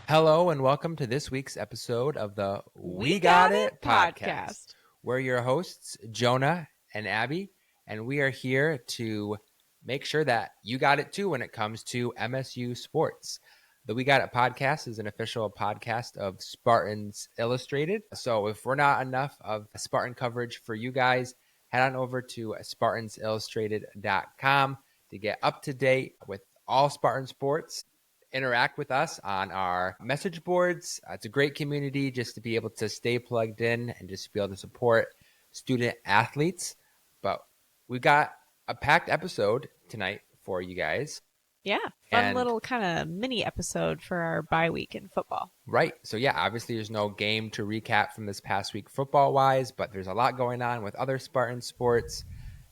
Hello and welcome to this week's episode of the We Got It podcast. We're your hosts, Jonah and Abby, and we are here to make sure that you got it too when it comes to MSU sports. The We Got It podcast is an official podcast of Spartans Illustrated. So if we're not enough of Spartan coverage for you guys, head on over to spartansillustrated.com to get up to date with all Spartan sports. Interact with us on our message boards. It's a great community just to be able to stay plugged in and just be able to support student athletes. But we've got a packed episode tonight for you guys. Yeah, fun little kind of mini episode for our bye week in football. Right. So yeah, obviously there's no game to recap from this past week football-wise, but there's a lot going on with other Spartan sports.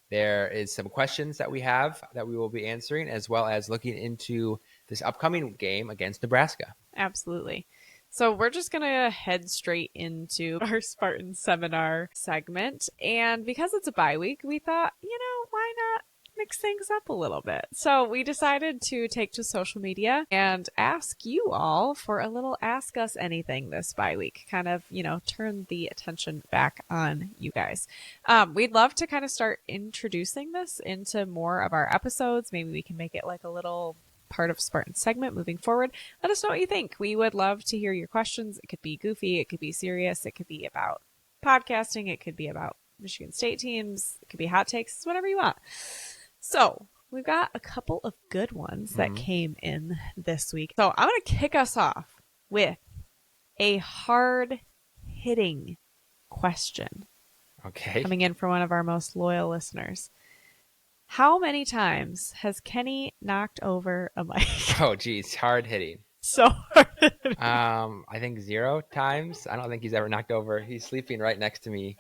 There is some questions that we have that we will be answering, as well as looking into this upcoming game against Nebraska. Absolutely. So we're just going to head straight into our Spartan seminar segment. And because it's a bye week, we thought, why not mix things up a little bit? So we decided to take to social media and ask you all for a little Ask Us Anything this bye week. Kind of, turn the attention back on you guys. We'd love to kind of start introducing this into more of our episodes. Maybe we can make it like a little part of Spartan segment moving forward. Let us know what you think. We would love to hear your questions. It could be goofy. It could be serious. It could be about podcasting. It could be about Michigan State teams. It could be hot takes, whatever you want. So we've got a couple of good ones that came in this week. So I'm going to kick us off with a hard-hitting question. Okay. Coming in from one of our most loyal listeners. How many times has Kenny knocked over a mic? Oh, geez. Hard hitting. So hard. I think 0 times. I don't think he's ever knocked over. He's sleeping right next to me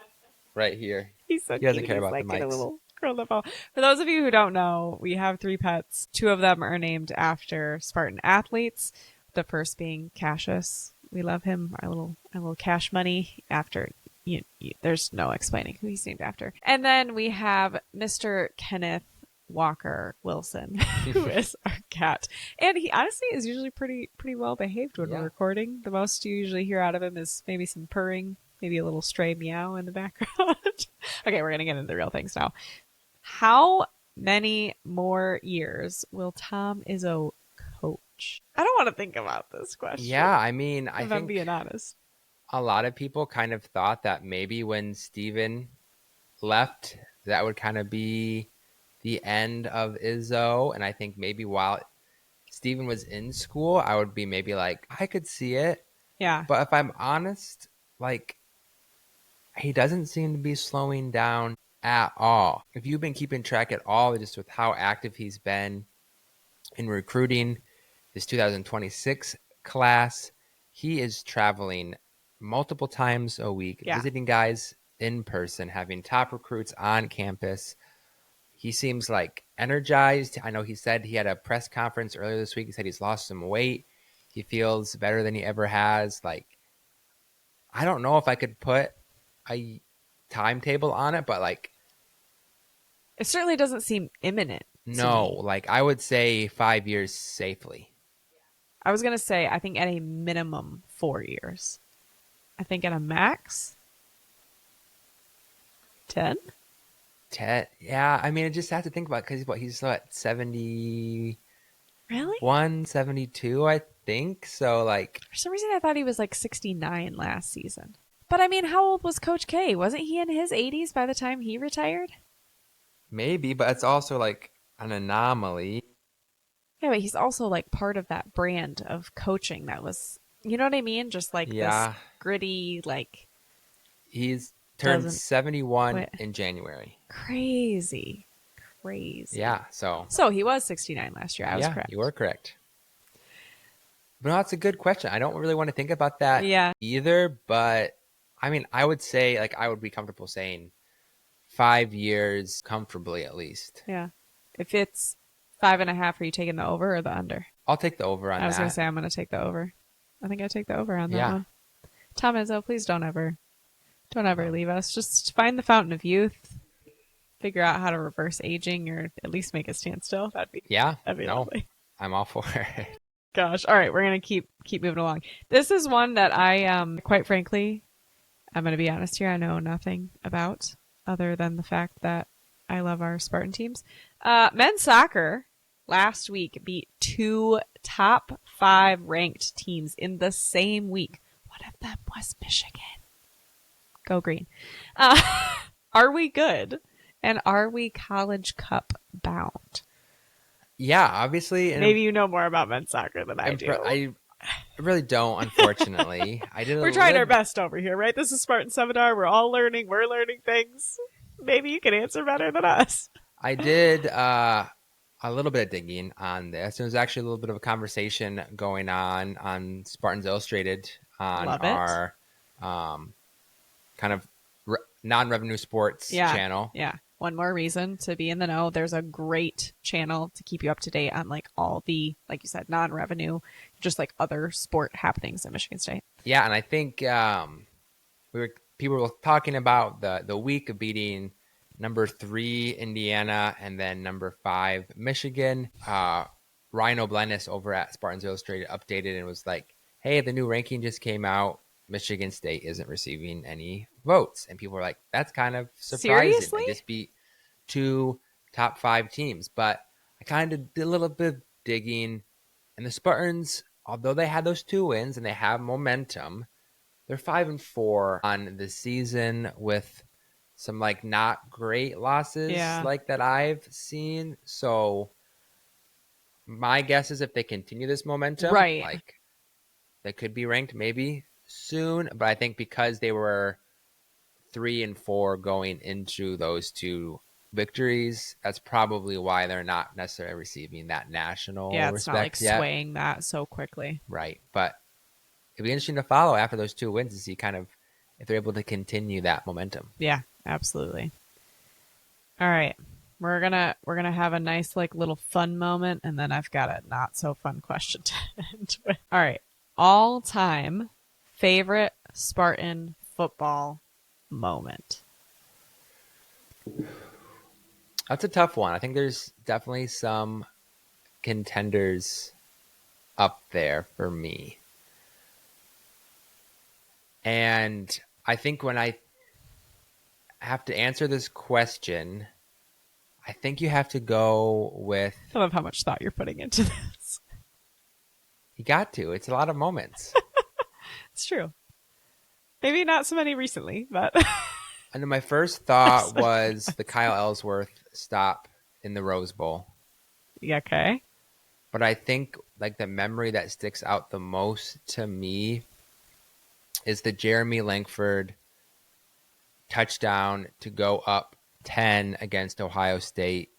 right here. He doesn't care about the mics. For those of you who don't know, we have 3 pets. 2 of them are named after Spartan athletes. The first being Cassius. We love him. Our little Cash Money. After there's no explaining who he's named after. And then we have Mr. Kenneth Walker Wilson, who is our cat. And he honestly is usually pretty well behaved when we're recording. The most you usually hear out of him is maybe some purring, maybe a little stray meow in the background. Okay, we're going to get into the real things now. How many more years will Tom Izzo coach? I don't want to think about this question. Yeah, I mean, if I'm being honest. A lot of people kind of thought that maybe when Steven left, that would kind of be the end of Izzo. And I think maybe while Steven was in school, I would be maybe like, I could see it. Yeah. But if I'm honest, like, he doesn't seem to be slowing down at all. If you've been keeping track at all, just with how active he's been in recruiting this 2026 class, he is traveling multiple times a week, visiting guys in person, having top recruits on campus. He seems like energized. I know he said he had a press conference earlier this week. He said he's lost some weight. He feels better than he ever has. Like, I don't know if I could put a timetable on it, but like, it certainly doesn't seem imminent. No, like I would say 5 years safely. I was going to say, I think at a minimum 4 years. I think at a max 10. 10. Yeah, I mean, I just have to think about it because he's what, 70? Really? 172, I think. So like, for some reason I thought he was like 69 last season. But I mean, how old was Coach K? Wasn't he in his 80s by the time he retired? Maybe, but it's also like an anomaly. Yeah, but he's also like part of that brand of coaching that was, you know what I mean? Just like this gritty, like. He's turned 71 in January. Crazy. Yeah, so he was 69 last year. I was correct. You were correct. But no, that's a good question. I don't really want to think about that either, but I mean, I would say, like, I would be comfortable saying 5 years comfortably at least. Yeah. If it's 5.5, are you taking the over or the under? I'll take the over on that. I was going to say I'm going to take the over. I think I take the over on that one. Tom Izzo, please don't ever leave us. Just find the fountain of youth. Figure out how to reverse aging or at least make it stand still. That'd be lovely. I'm all for it. Gosh. All right, we're gonna keep moving along. This is one that I quite frankly, I'm gonna be honest here, I know nothing about other than the fact that I love our Spartan teams. Men's soccer last week beat 2 top 5 ranked teams in the same week. One of them was Michigan. Go green. Are we good? And are we College Cup bound? Yeah, obviously. Maybe you know more about men's soccer than I do. I really don't, unfortunately. We're trying our best over here, right? This is Spartan Seminar. We're all learning. We're learning things. Maybe you can answer better than us. I did a little bit of digging on this. There was actually a little bit of a conversation going on Spartans Illustrated on our kind of non-revenue sports channel. Yeah. One more reason to be in the know. There's a great channel to keep you up to date on like all the, like you said, non-revenue, just like other sport happenings at Michigan State. Yeah, and I think people were talking about the week of beating number 3 Indiana and then number 5 Michigan. Ryan O'Blennis over at Spartans Illustrated updated and was like, "Hey, the new ranking just came out. Michigan State isn't receiving any votes." And people were like, that's kind of surprising. Seriously? They just beat 2 top 5 teams. But I kind of did a little bit of digging. And the Spartans, although they had those 2 wins and they have momentum, they're 5-4 on the season with some like not great losses like that I've seen. So my guess is if they continue this momentum, like they could be ranked maybe soon, but I think because they were 3-4 going into those 2 victories, that's probably why they're not necessarily receiving that national respect. It's not like swaying that so quickly. Right. But it'd be interesting to follow after those 2 wins to see kind of if they're able to continue that momentum. Yeah, absolutely. All right. We're gonna have a nice like little fun moment, and then I've got a not so fun question to end with. All right. All time favorite Spartan football moment? That's a tough one. I think there's definitely some contenders up there for me. And I think when I have to answer this question, I think you have to go with... I love how much thought you're putting into this. You got to. It's a lot of moments. It's true. Maybe not so many recently, but... I know my first thought was the Kyle Ellsworth stop in the Rose Bowl. Yeah, okay. But I think like the memory that sticks out the most to me is the Jeremy Langford touchdown to go up 10 against Ohio State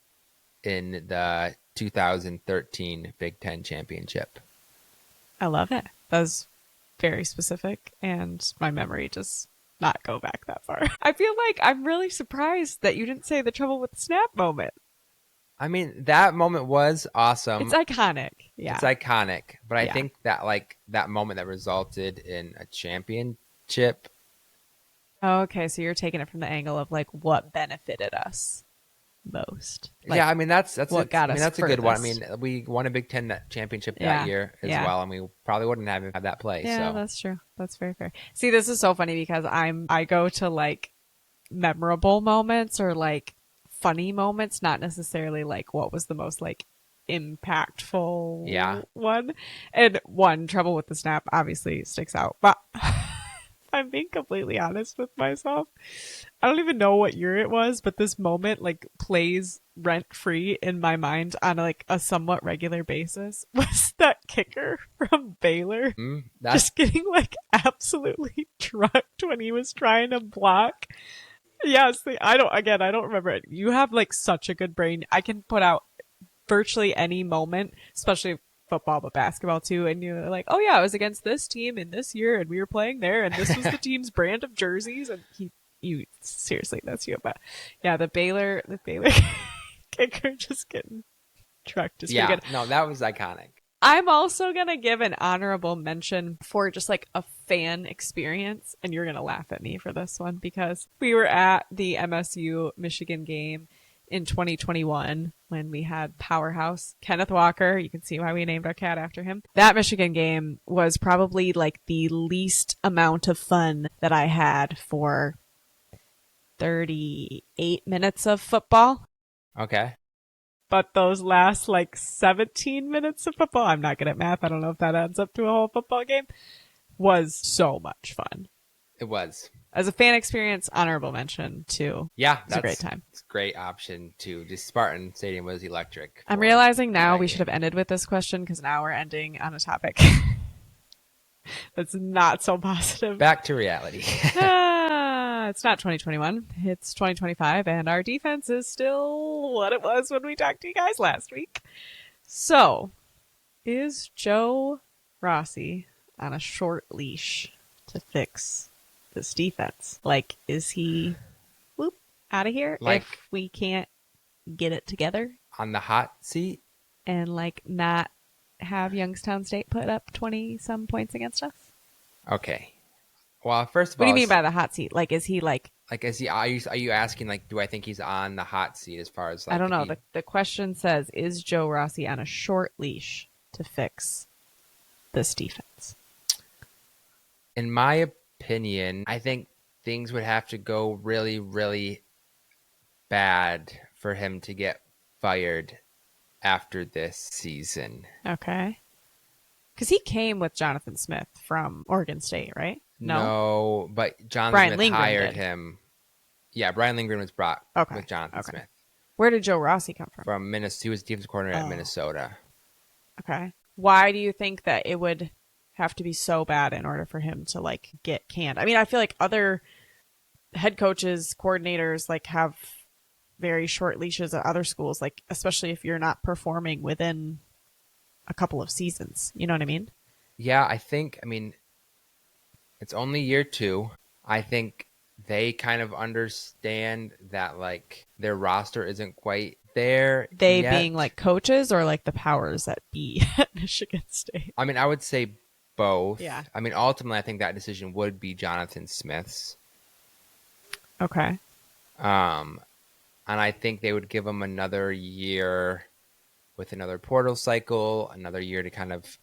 in the 2013 Big Ten Championship. I love it. That was very specific, and my memory does not go back that far. I feel like I'm really surprised that you didn't say the trouble with the snap moment. I mean, that moment was awesome. It's iconic. Yeah. It's iconic. But I think that like that moment that resulted in a championship. Oh, okay. So you're taking it from the angle of like what benefited us most. Like, yeah, I mean that's what got us. That's a good one. I mean, we won a Big Ten championship that year as well, and we probably wouldn't have had that play. Yeah, so. That's true. That's very fair. See, this is so funny because I go to like memorable moments or like funny moments, not necessarily like what was the most like impactful one. And one, trouble with the snap obviously sticks out, but I'm being completely honest with myself. I don't even know what year it was, but this moment like plays rent free in my mind on like a somewhat regular basis. Was that kicker from Baylor just getting like absolutely trucked when he was trying to block? Yes, I don't remember it. You have like such a good brain. I can put out virtually any moment, especially football, but basketball too. And you're like, oh yeah, I was against this team in this year and we were playing there and this was the team's brand of jerseys. And you seriously, that's you. But yeah, the Baylor kicker just getting trucked is pretty good. No, that was iconic. I'm also going to give an honorable mention for just like a fan experience. And you're going to laugh at me for this one because we were at the MSU Michigan game in 2021 when we had powerhouse Kenneth Walker. You can see why we named our cat after him. That Michigan game was probably like the least amount of fun that I had for 38 minutes of football. Okay. But those last like 17 minutes of football, I'm not good at math. I don't know if that adds up to a whole football game, was so much fun. It was. As a fan experience, honorable mention too. Yeah, It's a great time. It's a great option too. Just Spartan Stadium was electric. I'm realizing now we should have ended with this question because now we're ending on a topic that's not so positive. Back to reality. It's not 2021. It's 2025, and our defense is still what it was when we talked to you guys last week. So, is Joe Rossi on a short leash to fix this defense? Like, is he out of here like, if we can't get it together? On the hot seat? And, like, not have Youngstown State put up 20-some points against us? Okay. Well, first of all, what do you mean by the hot seat? Like, is he like? Like, is he? Are you asking like, do I think he's on the hot seat as far as like? I don't know. The question says, is Joe Rossi on a short leash to fix this defense? In my opinion, I think things would have to go really, really bad for him to get fired after this season. Okay. Because he came with Jonathan Smith from Oregon State, right? No, but Jonathan Brian Smith Lindgren hired did. him. Yeah, Brian Lindgren was brought with Jonathan Smith. Where did Joe Rossi come from? From Minnesota. He was defensive coordinator at Minnesota. Okay. Why do you think that it would have to be so bad in order for him to like get canned? I mean, I feel like other head coaches, coordinators, like have very short leashes at other schools, like especially if you're not performing within a couple of seasons. You know what I mean? Yeah, I mean, it's only year 2. I think they kind of understand that like their roster isn't quite there. They yet. Being like coaches or like the powers that be at Michigan State? I mean, I would say both. Yeah. I mean, ultimately, I think that decision would be Jonathan Smith's. Okay. And I think they would give him another year with another portal cycle, another year to kind of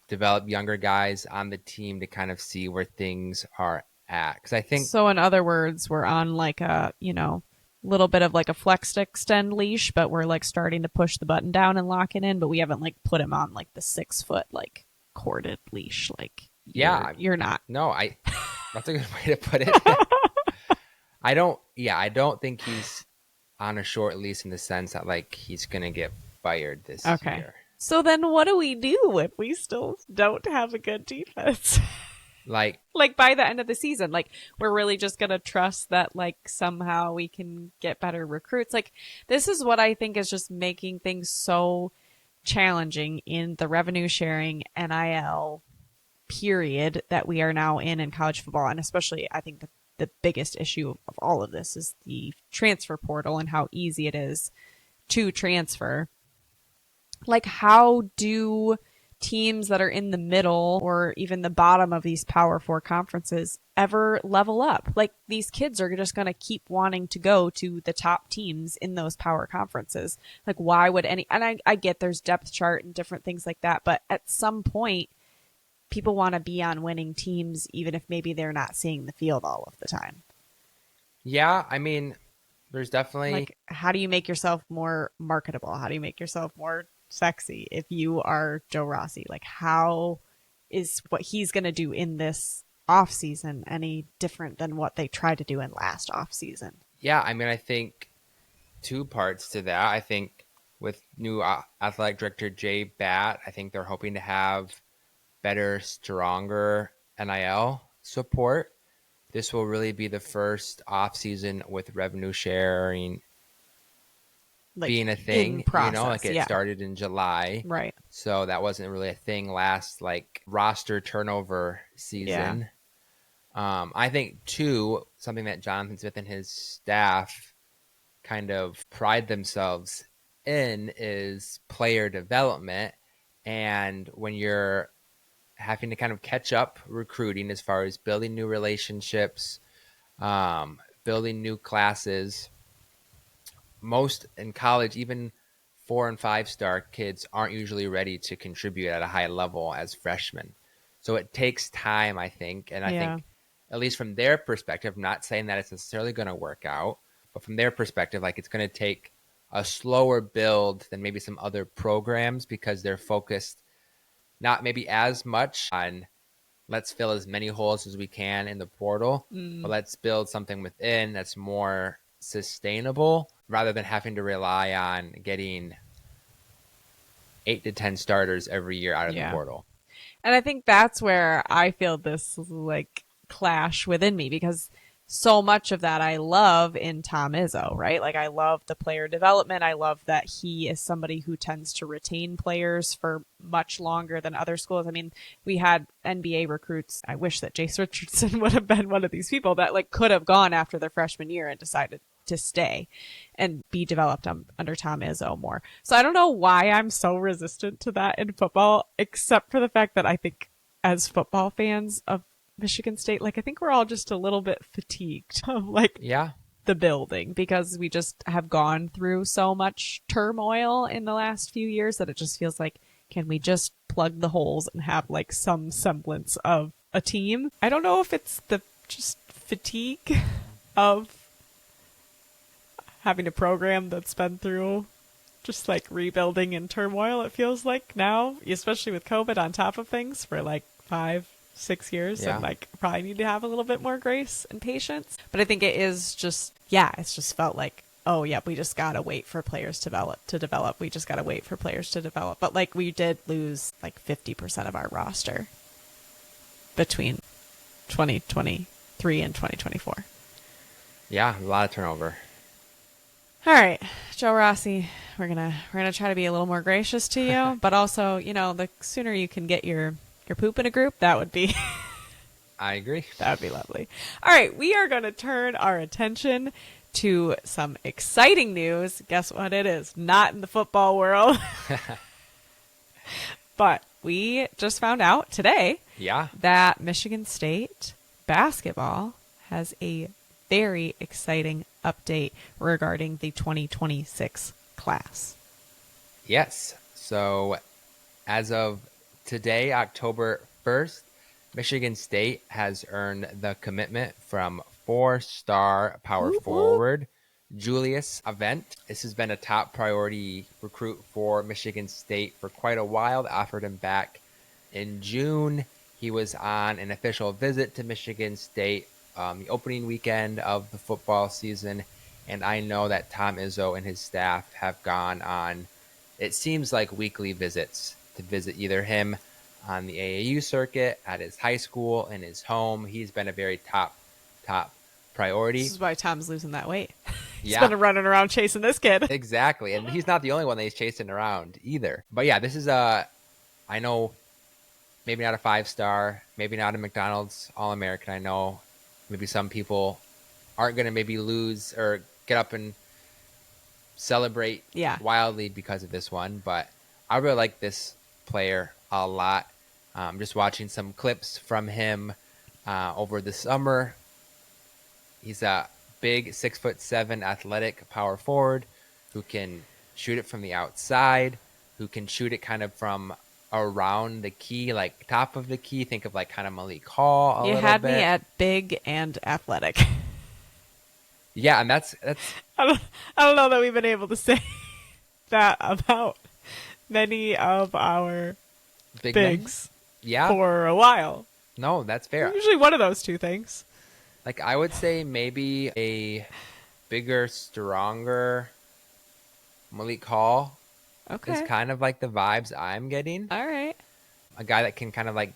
develop younger guys on the team to kind of see where things are at. Because I think so. In other words, we're on like a little bit of like a flex to extend leash, but we're like starting to push the button down and lock it in. But we haven't like put him on like the 6-foot like corded leash. Like you're not. No, that's a good way to put it. I don't think he's on a short leash in the sense that like he's gonna get fired this year. So then what do we do if we still don't have a good defense? Like by the end of the season, like we're really just going to trust that like somehow we can get better recruits. Like this is what I think is just making things so challenging in the revenue sharing NIL period that we are now in college football. And especially I think the biggest issue of all of this is the transfer portal and how easy it is to transfer. Like, how do teams that are in the middle or even the bottom of these Power 4 conferences ever level up? Like, these kids are just going to keep wanting to go to the top teams in those power conferences. Like, why would and I get there's depth chart and different things like that, but at some point, people want to be on winning teams, even if maybe they're not seeing the field all of the time. Yeah, I mean, there's definitely... Like, how do you make yourself more marketable? How do you make yourself more sexy if you are Joe Rossi? Like, how is what he's going to do in this off season any different than what they tried to do in last off season? Yeah, I mean, I think 2 parts to that. I think with new athletic director Jay Batt, I think they're hoping to have better, stronger NIL support. This will really be the first off season with revenue sharing like being a thing, process, like it started in July. Right. So that wasn't really a thing last like roster turnover season. Yeah. I think too, something that Jonathan Smith and his staff kind of pride themselves in is player development. And when you're having to kind of catch up recruiting as far as building new relationships, building new classes, most in college, even 4 and 5 star kids aren't usually ready to contribute at a high level as freshmen. So it takes time, I think. And I Yeah. think, at least from their perspective, I'm not saying that it's necessarily going to work out, but from their perspective, like it's going to take a slower build than maybe some other programs because they're focused not maybe as much on let's fill as many holes as we can in the portal, but Mm, let's build something within that's more sustainable rather than having to rely on getting 8 to 10 starters every year out of the yeah. portal. And I think that's where I feel this like clash within me because so much of that I love in Tom Izzo, right? Like I love the player development. I love that he is somebody who tends to retain players for much longer than other schools. I mean, we had NBA recruits. I wish that Jace Richardson would have been one of these people that like could have gone after their freshman year and decided to stay and be developed under Tom Izzo more. So I don't know why I'm so resistant to that in football, except for the fact that I think as football fans of Michigan State, like I think we're all just a little bit fatigued of like Yeah. the building because we just have gone through so much turmoil in the last few years that it just feels like, can we just plug the holes and have like some semblance of a team? I don't know if it's the just fatigue of having a program that's been through just like rebuilding and turmoil, it feels like now, especially with COVID on top of things for like 5-6 years, Yeah. and like probably need to have a little bit more grace and patience. But I think it is just, yeah, it's just felt like, oh yeah, we just gotta wait for players to develop. We just gotta wait for players to develop. But like we did lose like 50% of our roster between 2023 and 2024. Yeah. A lot of turnover. All right, Joe Rossi, we're gonna try to be a little more gracious to you, but also, the sooner you can get your poop in a group, that would be I agree. that would be lovely. All right, we are gonna turn our attention to some exciting news. Guess what it is? Not in the football world, but we just found out today Yeah. that Michigan State basketball has a very exciting update regarding the 2026 class. Yes. So as of today, October 1st, Michigan State has earned the commitment from 4-star power Whoop, whoop. forward Julius Avent. This has been a top priority recruit for Michigan State for quite a while. They offered him back in June. He was on an official visit to Michigan State the opening weekend of the football season. And I know that Tom Izzo and his staff have gone on, it seems like, weekly visits to visit either him on the AAU circuit, at his high school, in his home. He's been a very top This priority. is why Tom's losing that weight. He's Yeah, been running around chasing this kid. exactly. And he's not the only one that he's chasing around either. But yeah, this is I know, maybe not a 5-star, maybe not a McDonald's All-American. I know maybe some people aren't going to maybe lose or get up and celebrate Yeah. wildly because of this one, but I really like this player a lot. Just watching some clips from him over the summer. He's a big 6'7" athletic power forward who can shoot it from the outside, who can shoot it kind of from around the key, like top of the key. Think of like kind of Malik Hall a You little had me bit. at big and athletic. Yeah, and that's I don't know that we've been able to say that about many of our big men. bigs Yeah, for a while. no, that's fair. Usually one of those two things. Like I would say maybe a bigger, stronger Malik Hall is Okay. kind of like the vibes I'm getting. All right. A guy that can kind of like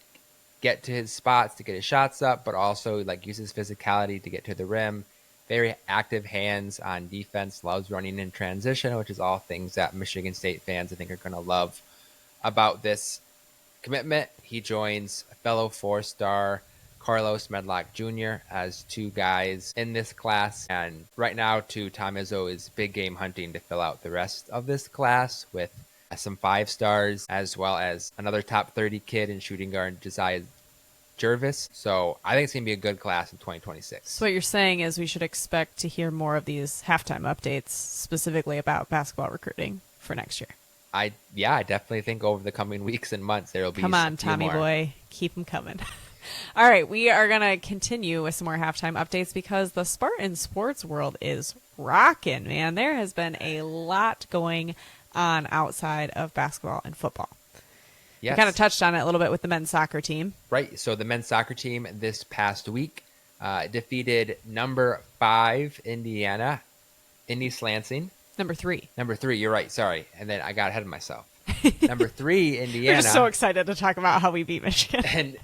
get to his spots to get his shots up, but also like use his physicality to get to the rim. Very active hands on defense, loves running in transition, which is all things that Michigan State fans I think are going to love about this commitment. He joins fellow 4-star Carlos Medlock Jr. as two guys in this class. And right now, too, Tom Izzo is big game hunting to fill out the rest of this class with some 5-stars, as well as another top 30 kid in shooting guard Josiah Jervis. So I think it's going to be a good class in 2026. So what you're saying is we should expect to hear more of these halftime updates specifically about basketball recruiting for next year. I definitely think over the coming weeks and months there will be Come on, Tommy boy. Keep them coming. All right, we are going to continue with some more halftime updates because the Spartan sports world is rocking, man. There has been a lot going on outside of basketball and football. Yes. We kind of touched on it a little bit with the men's soccer team. Right. So the men's soccer team this past week defeated number 5 Indiana, Indy Lansing. Number 3. Number 3, you're right. Sorry. And then I got ahead of myself. Number 3, Indiana. We're so excited to talk about how we beat Michigan. And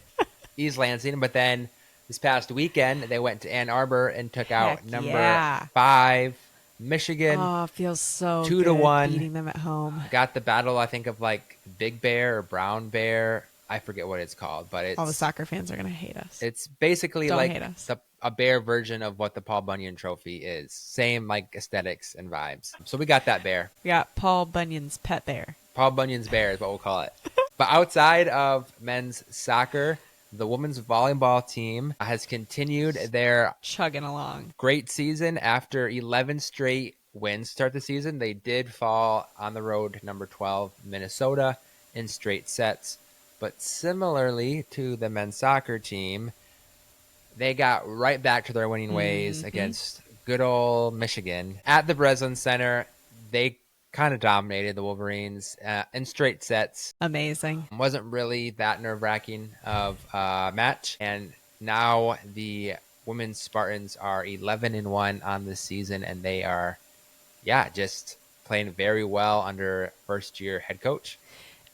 East Lansing. But then this past weekend, they went to Ann Arbor and took out number 5, Michigan. Oh, it feels so 2-1. Beating them at home. Got the battle, I think, of like Big Bear or Brown Bear. I forget what it's called, but it's all the soccer fans are going to hate us. It's basically Don't like hate us. a bear version of what the Paul Bunyan Trophy is. Same like aesthetics and vibes. So we got that bear. We got Paul Bunyan's pet bear. Paul Bunyan's bear is what we'll call it. But outside of men's soccer, the women's volleyball team has continued their chugging along. Great season. After 11 straight wins to start the season, they did fall on the road to number 12, Minnesota, in straight sets. But similarly to the men's soccer team, they got right back to their winning ways against good old Michigan. At the Breslin Center, they kind of dominated the Wolverines in straight sets. Amazing. Wasn't really that nerve-wracking of a match. And now the women's Spartans are 11-1 on this season, and they are, just playing very well under first-year head coach.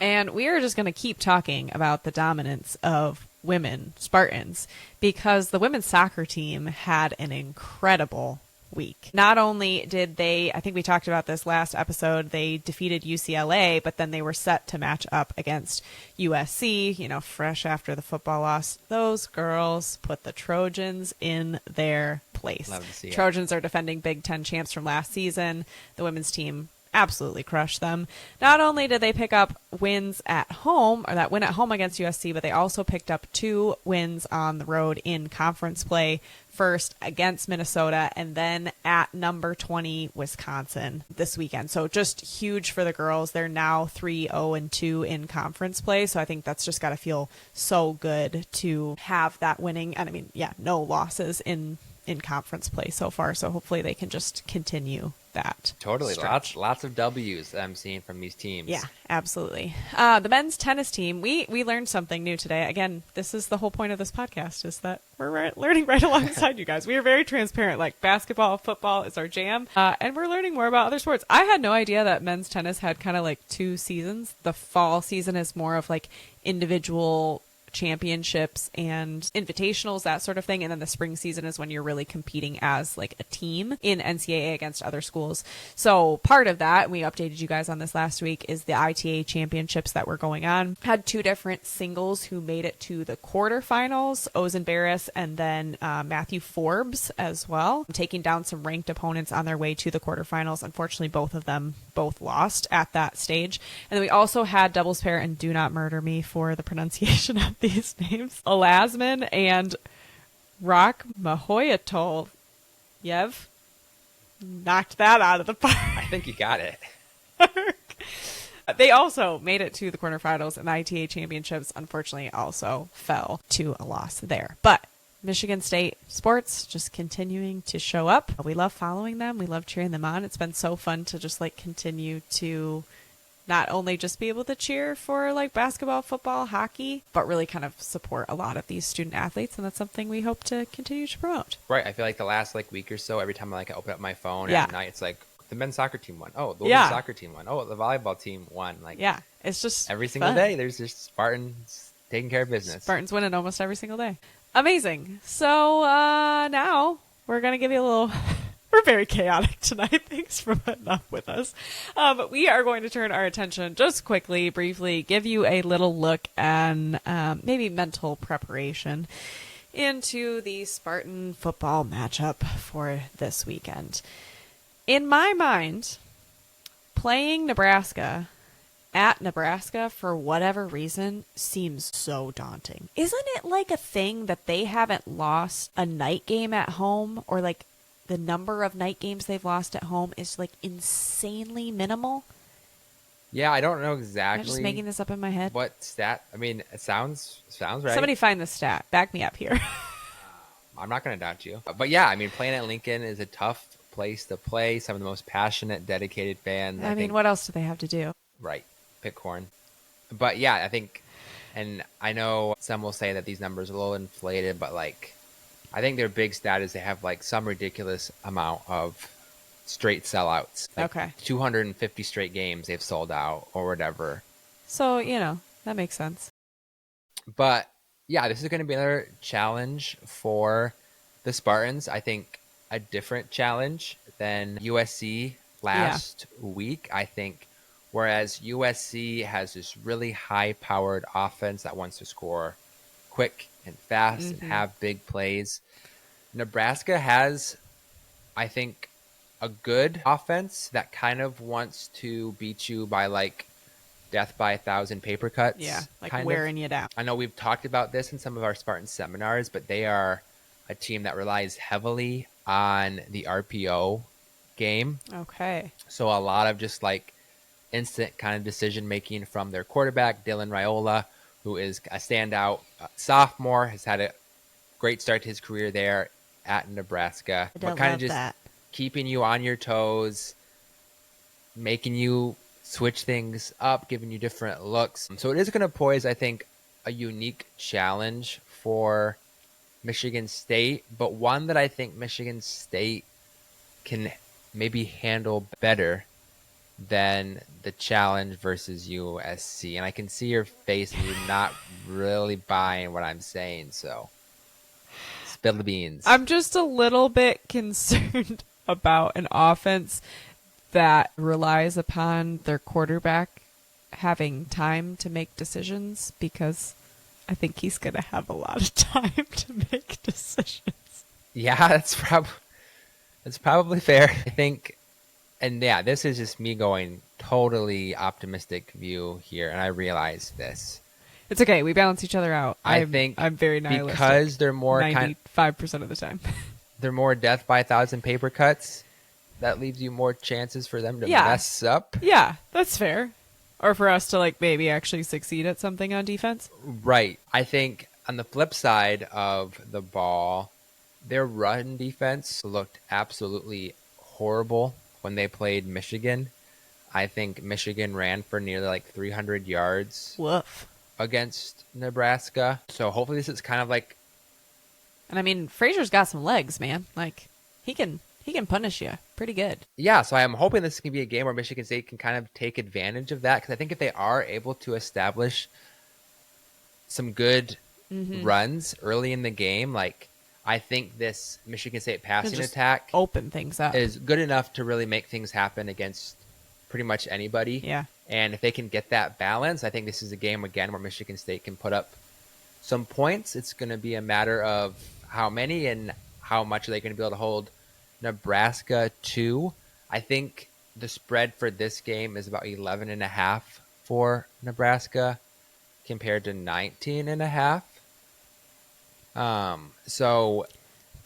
And we are just going to keep talking about the dominance of women Spartans because the women's soccer team had an incredible week. Not only did they, I think we talked about this last episode, they defeated UCLA, but then they were set to match up against USC, fresh after the football loss. Those girls put the Trojans in their place. Love to see it. Trojans are defending Big Ten champs from last season. The women's team absolutely crushed them. Not only did they pick up wins at home, or that win at home against USC, but they also picked up 2 wins on the road in conference play. First against Minnesota, and then at number 20 Wisconsin this weekend. So just huge for the girls. They're now 3-0-2 in conference play. So I think that's just got to feel so good to have that winning. And I mean, no losses in conference play so far. So hopefully they can just continue that. Totally. Stretch. Lots of W's that I'm seeing from these teams. Yeah, absolutely. The men's tennis team, we learned something new today. Again, this is the whole point of this podcast, is that we're learning right alongside you guys. We are very transparent. Like basketball, football is our jam. And we're learning more about other sports. I had no idea that men's tennis had kind of like 2 seasons. The fall season is more of like individual championships and invitationals, that sort of thing. And then the spring season is when you're really competing as like a team in NCAA against other schools. So part of that, we updated you guys on this last week, is the ITA championships that were going on. Had 2 different singles who made it to the quarterfinals, Ozen Barris and then Matthew Forbes as well, taking down some ranked opponents on their way to the quarterfinals. Unfortunately, both of them lost at that stage. And then we also had doubles pair, and do not murder me for the pronunciation of these names, Alasman and Rock Mahoyatol. Yev knocked that out of the park. I think you got it. They also made it to the quarterfinals, and the ITA championships unfortunately also fell to a loss there. But Michigan State sports just continuing to show up. We love following them. We love cheering them on. It's been so fun to just like continue to not only just be able to cheer for like basketball, football, hockey, but really kind of support a lot of these student athletes. And that's something we hope to continue to promote. Right. I feel like the last like week or so, every time I open up my phone at night, it's like the men's soccer team won. Oh, the women's soccer team won. Oh, the volleyball team won. Like, it's just every single day there's just Spartans taking care of business. Spartans winning almost every single day. Amazing. So now we're going to give you a little... We're very chaotic tonight. Thanks for putting up with us. We are going to turn our attention just quickly, briefly, give you a little look and maybe mental preparation into the Spartan football matchup for this weekend. In my mind, playing Nebraska at Nebraska, for whatever reason, seems so daunting. Isn't it like a thing that they haven't lost a night game at home, or like the number of night games they've lost at home is like insanely minimal? Yeah, I don't know Am I just exactly making this up in my head? what stat. I mean, it sounds right. Somebody find the stat. Back me up here. I'm not going to doubt you. But yeah, I mean, playing at Lincoln is a tough place to play. Some of the most passionate, dedicated fans. I mean, what else do they have to do? Right. Pick corn. But yeah, I think, and I know some will say that these numbers are a little inflated, but like, I think their big stat is they have like some ridiculous amount of straight sellouts. Like Okay. 250 straight games they've sold out or whatever. So, that makes sense. But yeah, this is going to be another challenge for the Spartans. I think a different challenge than USC last week. I think whereas USC has this really high-powered offense that wants to score quick and fast and have big plays, Nebraska has, I think, a good offense that kind of wants to beat you by like death by 1,000 paper cuts. Yeah, like kind wearing you down. I know we've talked about this in some of our Spartan seminars, but they are a team that relies heavily on the RPO game. Okay. So a lot of just like instant kind of decision making from their quarterback, Dylan Raiola, who is a standout sophomore, has had a great start to his career there at Nebraska. I don't but kind love of just that. keeping you on your toes, making you switch things up, giving you different looks. So it is going to pose, I think, a unique challenge for Michigan State, but one that I think Michigan State can maybe handle better than the challenge versus USC. And I can see your face and you're not really buying what I'm saying, so spill the beans. I'm just a little bit concerned about an offense that relies upon their quarterback having time to make decisions, because I think he's going to have a lot of time to make decisions. Yeah, that's probably fair. I think, and yeah, this is just me going totally optimistic view here, and I realize this. It's okay. We balance each other out. I think I'm very nihilistic. because they're more 95% of the time. They're more death by 1,000 paper cuts. That leaves you more chances for them to mess up. Yeah, that's fair. Or for us to like maybe actually succeed at something on defense. Right. I think on the flip side of the ball, their run defense looked absolutely horrible when they played Michigan. I think Michigan ran for nearly like 300 yards Woof. against Nebraska. So hopefully this is kind of like... And I mean, Frazier's got some legs, man. Like, he can punish you pretty good. Yeah, so I'm hoping this can be a game where Michigan State can kind of take advantage of that, because I think if they are able to establish some good runs early in the game, like I think this Michigan State passing attack open things up is good enough to really make things happen against pretty much anybody. Yeah. And if they can get that balance, I think this is a game again where Michigan State can put up some points. It's going to be a matter of how many and how much are they going to be able to hold Nebraska to. I think the spread for this game is about 11.5 for Nebraska compared to 19.5. So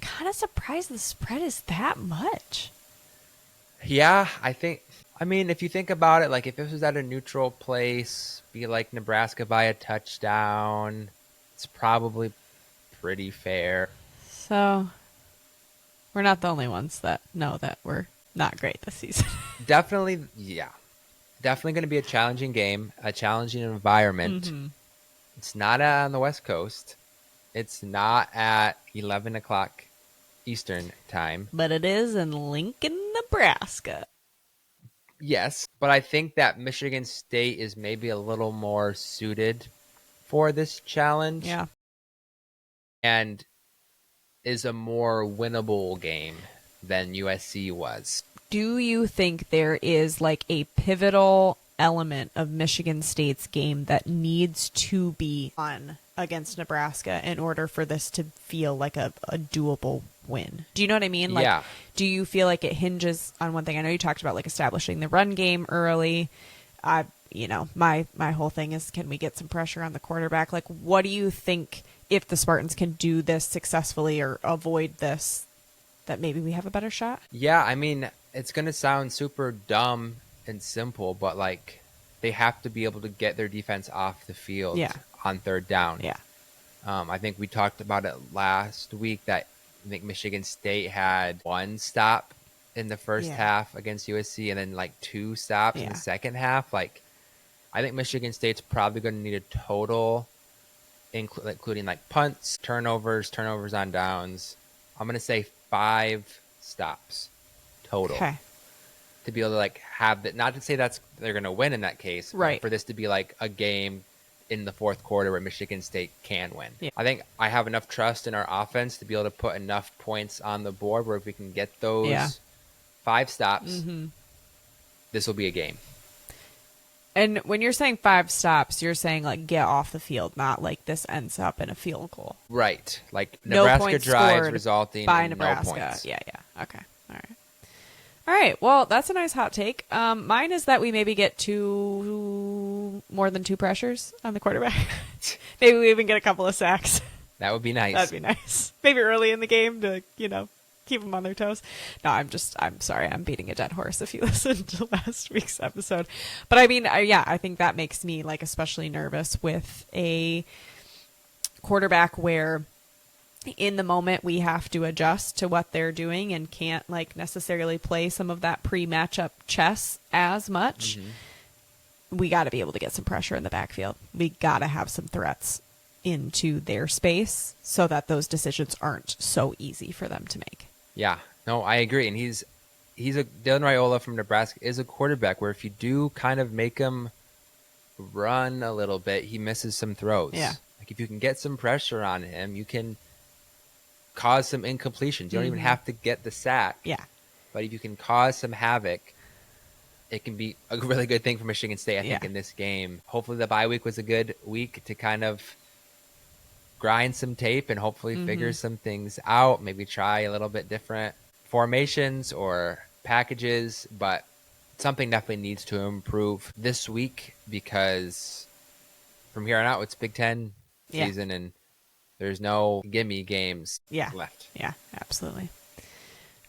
kind of surprised the spread is that much. Yeah, I mean, if you think about it, like if this was at a neutral place, be like Nebraska by a touchdown, it's probably pretty fair. So we're not the only ones that know that we're not great this season. Definitely, yeah. Definitely going to be a challenging game, a challenging environment. Mm-hmm. It's not on the West Coast. It's not at 11 o'clock Eastern time. But it is in Lincoln, Nebraska. Yes, but I think that Michigan State is maybe a little more suited for this challenge. Yeah. And is a more winnable game than USC was. Do you think there is like a pivotal element of Michigan State's game that needs to be on against Nebraska in order for this to feel like a doable win? Do you know what I mean? Like, yeah. Do you feel like it hinges on one thing? I know you talked about like establishing the run game early. my whole thing is, can we get some pressure on the quarterback? Like, what do you think, if the Spartans can do this successfully or avoid this, that maybe we have a better shot? Yeah, I mean, it's going to sound super dumb and simple, but like they have to be able to get their defense off the field on third down. Yeah. I think we talked about it last week that I think Michigan State had one stop in the first half against USC and then like 2 stops in the second half. Like, I think Michigan State's probably going to need a total, including like punts, turnovers on downs. I'm going to say 5 stops total. Okay. To be able to like have that, not to say they're going to win in that case, right? But for this to be like a game in the fourth quarter where Michigan State can win. Yeah. I think I have enough trust in our offense to be able to put enough points on the board where if we can get those 5 stops, this will be a game. And when you're saying 5 stops, you're saying like get off the field, not like this ends up in a field goal. Right. Like Nebraska drives resulting by in Nebraska. No points. Yeah. Okay. All right. Well, that's a nice hot take. Mine is that we maybe get more than 2 pressures on the quarterback. Maybe we even get a couple of sacks. That would be nice. That'd be nice. Maybe early in the game to, keep them on their toes. No, I'm sorry. I'm beating a dead horse if you listened to last week's episode. But I mean, I think that makes me like especially nervous with a quarterback where in the moment we have to adjust to what they're doing and can't like necessarily play some of that pre-matchup chess as much. We got to be able to get some pressure in the backfield. We got to have some threats into their space so that those decisions aren't so easy for them to make. Yeah, no, I agree. And he's Dylan Raiola from Nebraska is a quarterback where if you do kind of make him run a little bit, he misses some throws. Yeah. Like if you can get some pressure on him, you can cause some incompletions. You don't even have to get the sack. Yeah. But if you can cause some havoc, it can be a really good thing for Michigan State, I think, in this game. Hopefully the bye week was a good week to kind of grind some tape and hopefully figure some things out. Maybe try a little bit different formations or packages, but something definitely needs to improve this week because from here on out, it's Big Ten season and there's no gimme games left. Yeah, absolutely.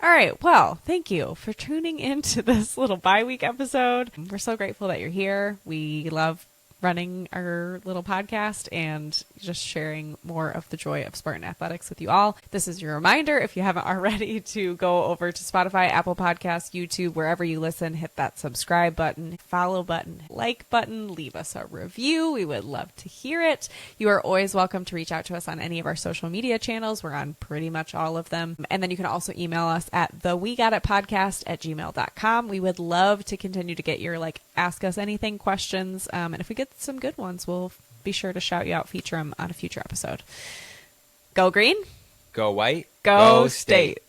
All right. Well, thank you for tuning into this little bye week episode. We're so grateful that you're here. We love running our little podcast and just sharing more of the joy of Spartan athletics with you all. This is your reminder, if you haven't already, to go over to Spotify, Apple Podcasts, YouTube, wherever you listen, hit that subscribe button, follow button, like button, leave us a review. We would love to hear it. You are always welcome to reach out to us on any of our social media channels. We're on pretty much all of them. And then you can also email us at thewegotitpodcast@gmail.com. We would love to continue to get your ask us anything questions. And if we get some good ones, we'll be sure to shout you out, feature them on a future episode. Go green. Go white. Go state.